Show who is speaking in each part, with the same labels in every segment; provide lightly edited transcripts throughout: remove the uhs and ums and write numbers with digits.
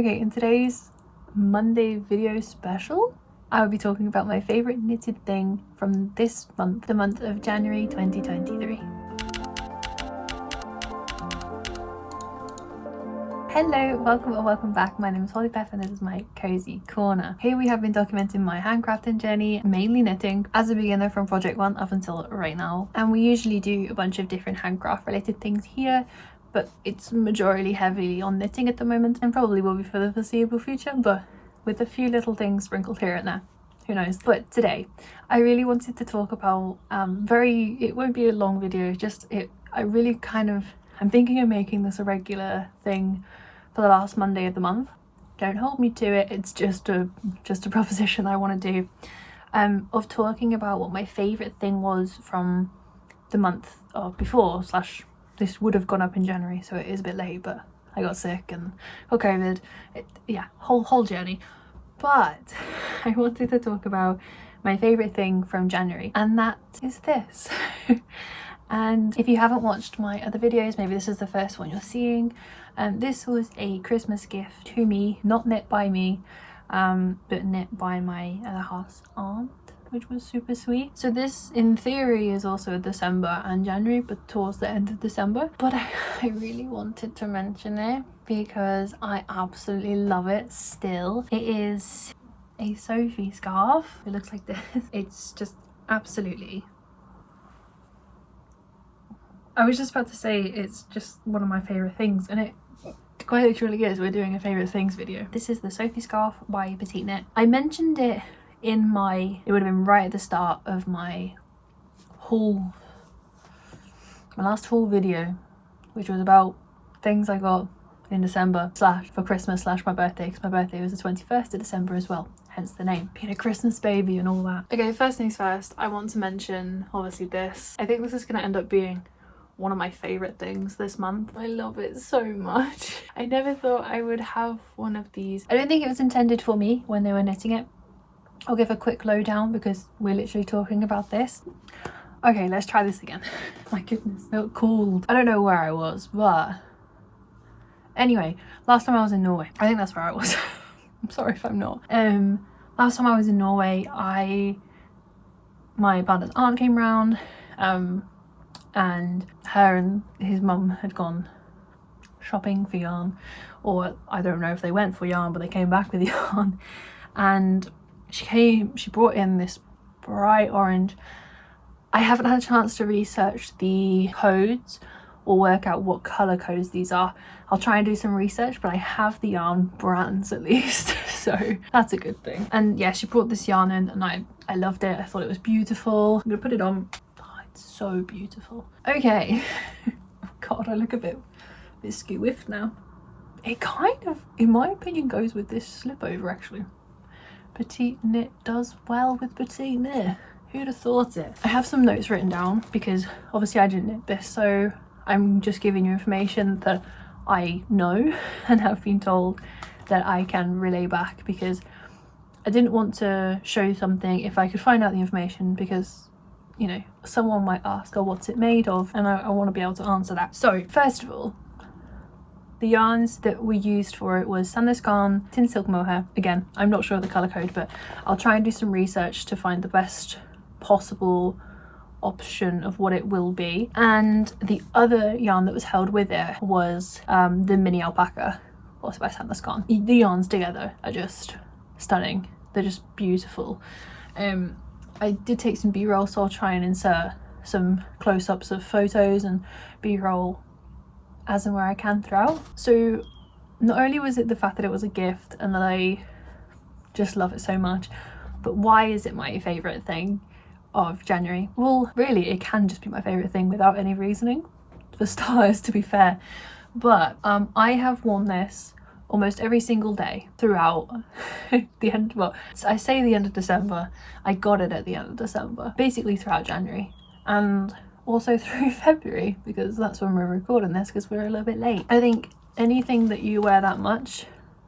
Speaker 1: Okay, in today's Monday video special, I will be talking about my favourite knitted thing from this month, the month of January 2023. Hello, welcome or welcome back. My name is Holly-Beth and this is my Cozy Corner. Here we have been documenting my handcrafting journey, mainly knitting, as a beginner from project 1 up until right now. And we usually do a bunch of different handcraft related things here, but it's majorly heavily on knitting at the moment and probably will be for the foreseeable future, but with a few little things sprinkled here and there. Who knows? But today I really wanted to talk about it won't be a long video, I'm thinking of making this a regular thing for the last Monday of the month. Don't hold me to it, it's just a proposition I want to do, of talking about what my favourite thing was from the month of before, slash this would have gone up in January, so it is a bit late, but I got sick and got COVID. Whole journey. But I wanted to talk about my favourite thing from January, and that is this. And if you haven't watched my other videos, maybe this is the first one you're seeing. This was a Christmas gift to me, not knit by me, but knit by my other half's aunt, which was super sweet. So this in theory is also December and January, but towards the end of December. But I really wanted to mention it because I absolutely love it still. It is a Sophie scarf. It looks like this. It's just absolutely, I was just about to say it's just one of my favourite things, and it quite literally is. We're doing a favourite things video. This is the Sophie scarf by Petite Knit. I mentioned it in it would have been right at the start of my last haul video, which was about things I got in December slash for Christmas slash my birthday, because my birthday was the 21st of December as well, hence the name, being a Christmas baby and all that. Okay, first things first, I want to mention obviously this. I think this is going to end up being one of my favourite things this month. I love it so much. I never thought I would have one of these. I don't think it was intended for me when they were knitting it. I'll give a quick lowdown because we're literally talking about this. Okay, let's try this again. My goodness, it felt cold. I don't know where I was, but anyway, last time I was in Norway. I think that's where I was. I'm sorry if I'm not. Last time I was in Norway, my partner's aunt came round, and her and his mum had gone shopping for yarn, or I don't know if they went for yarn, but they came back with yarn, and she brought in this bright orange. I haven't had a chance to research the codes or work out what colour codes these are. I'll try and do some research, but I have the yarn brands at least, so that's a good thing. And yeah, she brought this yarn in and I loved it. I thought it was beautiful. I'm gonna put it on. It's so beautiful. Okay. Oh god, I look a bit skew-whiffed now. It kind of, in my opinion, goes with this slip over actually. Petite Knit does well with Petite Knit. Who'd have thought it? I have some notes written down because obviously I didn't knit this, so I'm just giving you information that I know and have been told that I can relay back, because I didn't want to show something if I could find out the information, because you know, someone might ask, oh, what's it made of? And I want to be able to answer that. So first of all, the yarns that we used for it was Sandnes Tin Silk Mohair. Again, I'm not sure of the colour code, but I'll try and do some research to find the best possible option of what it will be. And the other yarn that was held with it was the Mini Alpaca, also by Sandnes. The yarns together are just stunning. They're just beautiful. I did take some b-roll, so I'll try and insert some close-ups of photos and b-roll as and where I can throughout. So not only was it the fact that it was a gift and that I just love it so much, but why is it my favourite thing of January? Well, really, it can just be my favourite thing without any reasoning, for starters, to be fair. But I have worn this almost every single day throughout the end, well, I say the end of December, I got it at the end of December, basically throughout January and also through February, because that's when we're recording this, because we're a little bit late. I think anything that you wear that much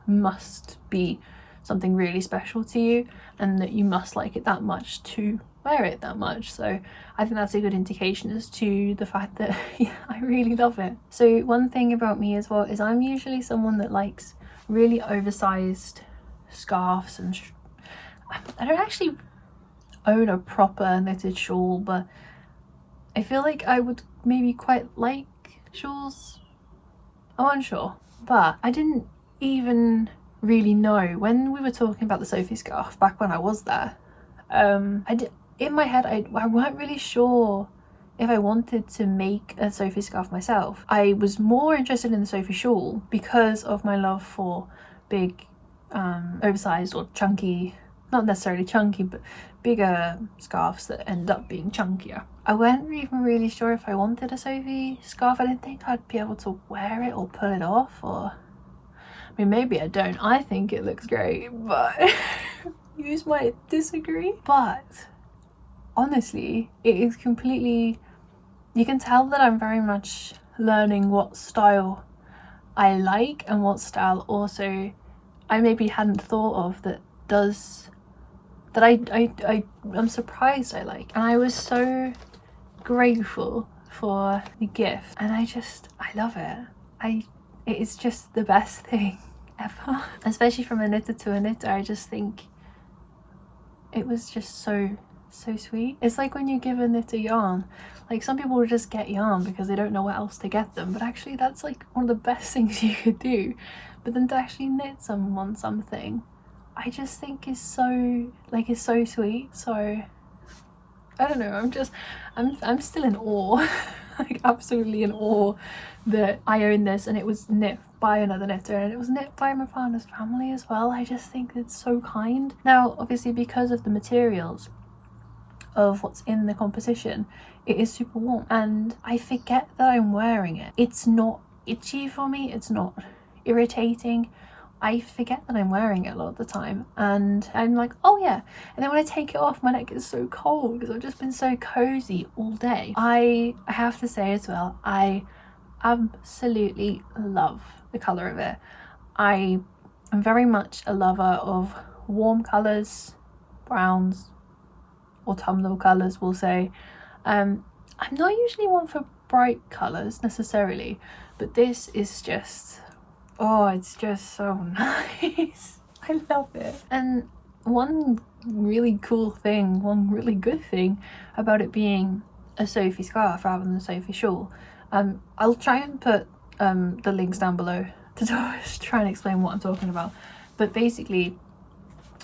Speaker 1: must be something really special to you, and that you must like it that much to wear it that much. So I think that's a good indication as to the fact that yeah, I really love it. So one thing about me as well is I'm usually someone that likes really oversized scarves and I don't actually own a proper knitted shawl, but I feel like I would maybe quite like shawls. I'm unsure, but I didn't even really know when we were talking about the Sophie scarf back when I was there. In my head, I weren't really sure if I wanted to make a Sophie scarf myself. I was more interested in the Sophie shawl because of my love for big, oversized or chunky, not necessarily chunky, but bigger scarves that end up being chunkier. I wasn't even really sure if I wanted a Sophie scarf. I didn't think I'd be able to wear it or pull it off, or I mean, maybe I don't. I think it looks great, but you might disagree. But honestly, it is completely, you can tell that I'm very much learning what style I like and what style also I maybe hadn't thought of that I'm surprised I like. And I was so grateful for the gift, and I love it. It is just the best thing ever. Especially from a knitter to a knitter, I just think it was just so sweet. It's like when you give a knitter yarn, like some people will just get yarn because they don't know what else to get them, but actually that's like one of the best things you could do. But then to actually knit someone something, I just think is so, like, it's so sweet. So I don't know, I'm still in awe. Like absolutely in awe that I own this, and it was knit by another knitter, and it was knit by my partner's family as well. I just think it's so kind. Now obviously, because of the materials of what's in the composition, it is super warm, and I forget that I'm wearing it. It's not itchy for me, it's not irritating. I forget that I'm wearing it a lot of the time, and I'm like, oh yeah, and then when I take it off, my neck gets so cold because I've just been so cozy all day. I have to say as well, I absolutely love the colour of it. I am very much a lover of warm colours, browns, autumnal colours we'll say. I'm not usually one for bright colours necessarily, but this is just, oh, it's just so nice. I love it. And one really cool thing, one really good thing about it being a Sophie scarf rather than a Sophie shawl, I'll try and put the links down below to try and explain what I'm talking about. But basically,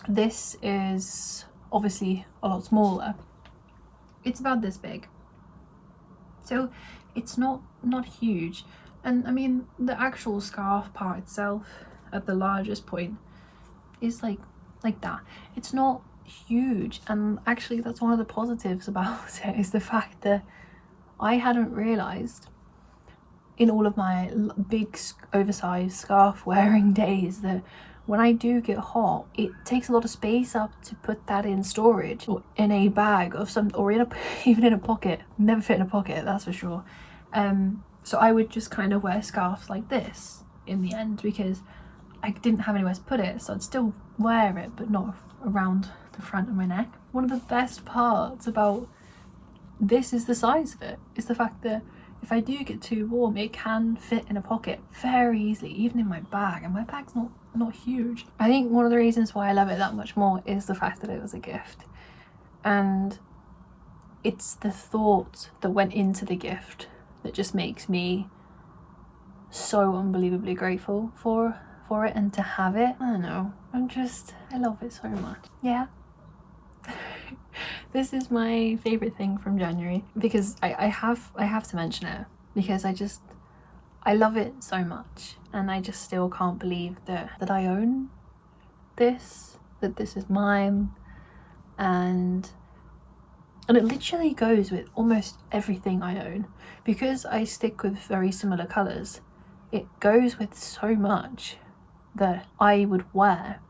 Speaker 1: this is obviously a lot smaller. It's about this big, so it's not huge. And I mean, the actual scarf part itself at the largest point is like that. It's not huge, and actually that's one of the positives about it, is the fact that I hadn't realised in all of my big oversized scarf wearing days that when I do get hot, it takes a lot of space up to put that in storage or in a bag of some, or even in a pocket. Never fit in a pocket, that's for sure. So I would just kind of wear scarves like this in the end because I didn't have anywhere to put it, so I'd still wear it but not around the front of my neck. One of the best parts about this is the size of it, is the fact that if I do get too warm, it can fit in a pocket very easily, even in my bag, and my bag's not huge. I think one of the reasons why I love it that much more is the fact that it was a gift, and it's the thought that went into the gift that just makes me so unbelievably grateful for it, and to have it, I don't know, I love it so much. Yeah. This is my favorite thing from January because I have to mention it because I love it so much, and I just still can't believe that I own this, that this is mine, and it literally goes with almost everything I own because I stick with very similar colours. It goes with so much that I would wear.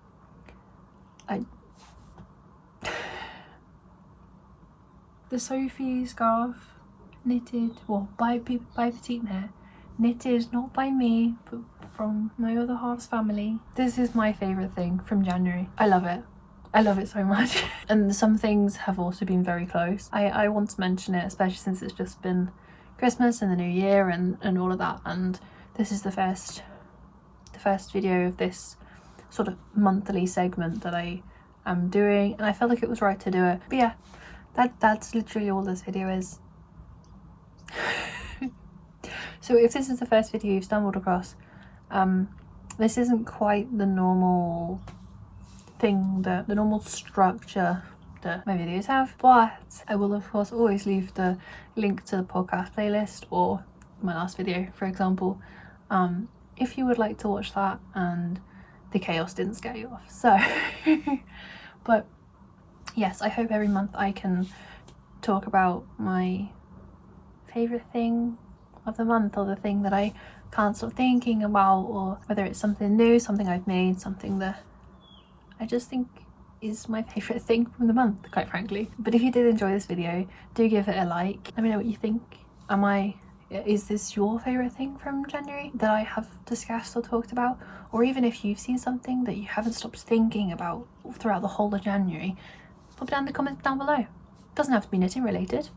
Speaker 1: The Sophie scarf, knitted, well, by Petite Knit, knitted not by me but from my other half's family. This is my favourite thing from January. I love it. I love it so much. And some things have also been very close. I want to mention it, especially since it's just been Christmas and the New Year and all of that, and this is the first the first video of this sort of monthly segment that I am doing, and I felt like it was right to do it. But yeah, that's literally all this video is. So if this is the first video you've stumbled across, this isn't quite the normal thing, the normal structure that my videos have, but I will of course always leave the link to the podcast playlist or my last video, for example, if you would like to watch that and the chaos didn't scare you off. So but yes, I hope every month I can talk about my favorite thing of the month, or the thing that I can't stop thinking about, or whether it's something new, something I've made, something that I just think is my favourite thing from the month, quite frankly. But if you did enjoy this video, do give it a like. Let me know what you think. Is this your favourite thing from January that I have discussed or talked about? Or even if you've seen something that you haven't stopped thinking about throughout the whole of January, pop it down in the comments down below. It doesn't have to be knitting related.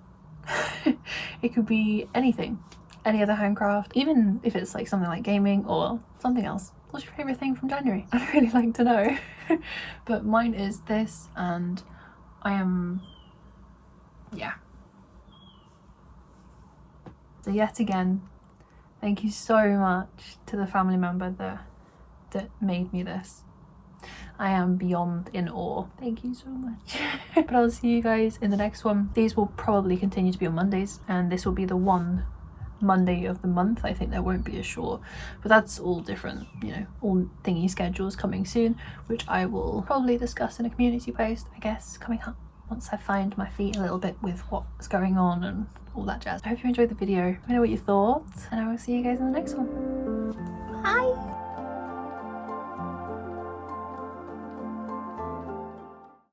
Speaker 1: It could be anything, any other handcraft, even if it's like something like gaming or something else. What's your favourite thing from January? I'd really like to know. But mine is this, and I am, yeah. So yet again, thank you so much to the family member that made me this. I am beyond in awe. Thank you so much. But I'll see you guys in the next one. These will probably continue to be on Mondays, and this will be the one Monday of the month. I think there won't be a short, but that's all different, you know, all thingy schedules coming soon, which I will probably discuss in a community post, I guess, coming up once I find my feet a little bit with what's going on and all that jazz. I hope you enjoyed the video. Let me know what you thought, and I will see you guys in the next one. Bye.